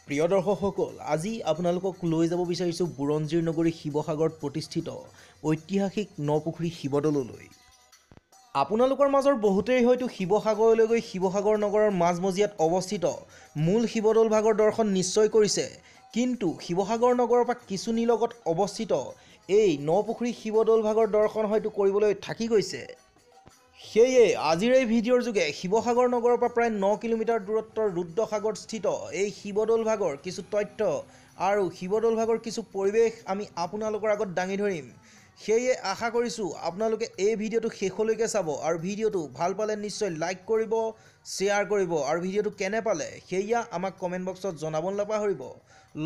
প্ৰিয় দৰ্শকসকল, আজি আপোনালোকক লৈ যাব বিচাৰিছোঁ বুৰঞ্জীৰ নগৰী শিৱসাগৰত প্ৰতিষ্ঠিত ঐতিহাসিক নপুখুৰী শিৱদৌললৈ। আপোনালোকৰ মাজৰ বহুতেই হয়তো শিৱসাগৰলৈ গৈ শিৱসাগৰ নগৰৰ মাজমজিয়াত অৱস্থিত মূল শিৱদৌল ভাগৰ দৰ্শন নিশ্চয় কৰিছে, কিন্তু শিৱসাগৰ নগৰৰ পৰা কিছু নিলগত অৱস্থিত এই নপুখুৰী শিৱদৌল ভাগৰ দৰ্শন হয়তো কৰিবলৈ থাকি গৈছে। সেয়ে আজিৰ এই ভিডিঅ'ৰ যোগে শিৱসাগৰ নগৰৰ পৰা প্ৰায় 9 কিলোমিটাৰ দূৰত্বৰ ৰুদ্ৰসাগৰত স্থিত এই শিৱদৌল ভাগৰ কিছু তথ্য আৰু শিৱদৌল ভাগৰ কিছু পৰিৱেশ আমি আপোনালোকৰ আগত দাঙি ধৰিম। সেয়ে আশা কৰিছোঁ আপোনালোকে এই ভিডিঅ'টো শেষলৈকে চাব আৰু ভিডিঅ'টো ভাল পালে নিশ্চয় লাইক কৰিব, শ্বেয়াৰ কৰিব আৰু ভিডিঅ'টো কেনে পালে সেয়া আমাক কমেণ্ট বক্সত জনাবলৈ নাপাহৰিব।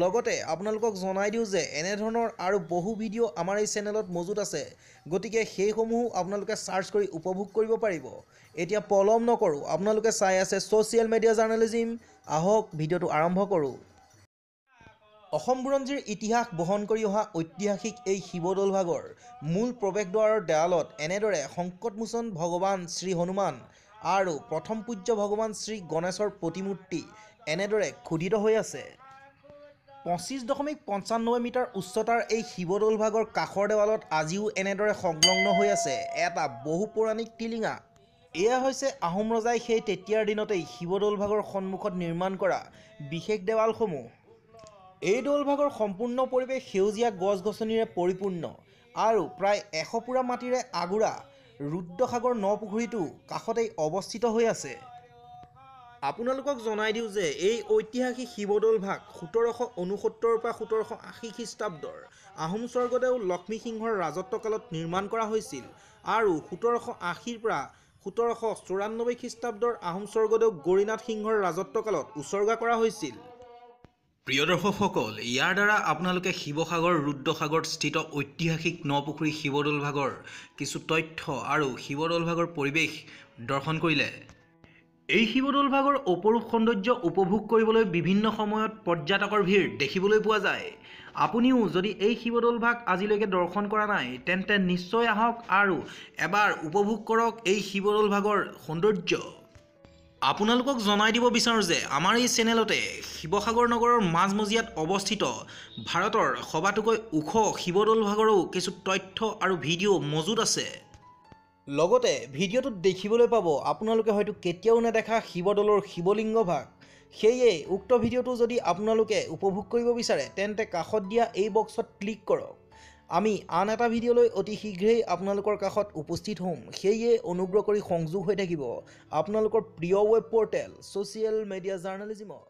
লগতে আপোনালোকক জনাই দিওঁ যে এনেধৰণৰ আৰু বহু ভিডিঅ' আমাৰ এই চেনেলত মজুত আছে, গতিকে সেইসমূহ আপোনালোকে সাৰ্চ কৰি উপভোগ কৰিব পাৰিব। এতিয়া পলম নকৰোঁ, আপোনালোকে চাই আছে ছ'চিয়েল মিডিয়া জাৰ্নেলিজিম। আহক ভিডিঅ'টো আৰম্ভ কৰোঁ। অসম বুৰঞ্জীৰ ইতিহাস বহন কৰি অহা ঐতিহাসিক এই শিৱদৌল ভাগৰ মূল প্ৰৱেশদ্বাৰৰ দেৱালত এনেদৰে সংকটমোচন ভগৱান শ্ৰী হনুমান আৰু প্ৰথম পূজ্য ভগৱান শ্ৰী গণেশৰ প্ৰতিমূৰ্তি এনেদৰে খোদিত হৈ আছে। 25.95 মিটাৰ উচ্চতাৰ এই শিৱদৌল ভাগৰ কাষৰ দেৱালত আজিও এনেদৰে সংলগ্ন হৈ আছে এটা বহু পৌৰাণিক টিলিঙা। এয়া হৈছে আহোম ৰজাই সেই তেতিয়াৰ দিনতেই শিৱদৌল ভাগৰ সন্মুখত নিৰ্মাণ কৰা বিশেষ দেৱালসমূহ। এই দৌল ভাগৰ সম্পূৰ্ণ পৰিৱেশ সেউজীয়া গছ গছনিৰে পৰিপূৰ্ণ আৰু প্ৰায় 100 পুৰা মাটিৰে আগুৰা ৰুদ্ৰসাগৰ নপুখুৰীটো কাষতেই অৱস্থিত হৈ আছে। আপোনালোকক জনাই দিওঁ যে এই ঐতিহাসিক শিৱদৌল ভাগ 1769 পৰা 1780 খ্ৰীষ্টাব্দৰ আহোম স্বৰ্গদেউ লক্ষ্মী সিংহৰ ৰাজত্বকালত নিৰ্মাণ কৰা হৈছিল আৰু 1780 পৰা 1794 খ্ৰীষ্টাব্দৰ আহোম স্বৰ্গদেউ গৌৰীনাথ সিংহৰ ৰাজত্বকালত উৎসৰ্গা কৰা হৈছিল। প্ৰিয় দৰ্শকসকল, ইয়াৰ দ্বাৰা আপোনালোকে শিৱসাগৰ ৰুদ্ৰসাগৰত স্থিত ঐতিহাসিক নপুখুৰী শিৱদৌল ভাগৰ কিছু তথ্য আৰু শিৱদৌল ভাগৰ পৰিৱেশ দৰ্শন কৰিলে। এই শিৱদৌল ভাগৰ অপৰূপ সৌন্দৰ্য উপভোগ কৰিবলৈ বিভিন্ন সময়ত পৰ্যটকৰ ভিৰ দেখিবলৈ পোৱা যায়। আপুনিও যদি এই শিৱদৌল ভাগ আজিলৈকে দৰ্শন কৰা নাই তেন্তে নিশ্চয় আহক আৰু এবাৰ উপভোগ কৰক এই শিৱদৌল ভাগৰ সৌন্দৰ্য। আপোনালোকক জনাই দিব বিচাৰোঁ যে আমাৰ এই চেনেলতে শিৱসাগৰ নগৰৰ মাজমজিয়াত অৱস্থিত ভাৰতৰ সবাতোকৈ ওখ শিৱদৌল ভাগৰো কিছু তথ্য আৰু ভিডিঅ' মজুত আছে। লগতে ভিডিঅ'টোত দেখিবলৈ পাব আপোনালোকে হয়তো কেতিয়াও নেদেখা শিৱদৌলৰ শিৱলিংগ ভাগ। সেয়ে উক্ত ভিডিঅ'টো যদি আপোনালোকে উপভোগ কৰিব বিচাৰে তেন্তে কাষত দিয়া এই বক্সত ক্লিক কৰক। আমি আন এটা ভিডিঅ'লৈ অতি শীঘ্ৰেই আপোনালোকৰ কাষত উপস্থিত হ'ম। সেয়ে অনুগ্ৰহ কৰি সংযোগ হৈ থাকিব আপোনালোকৰ প্ৰিয় ৱেব পৰ্টেল ছ'চিয়েল মিডিয়া জাৰ্নেলিজিমত।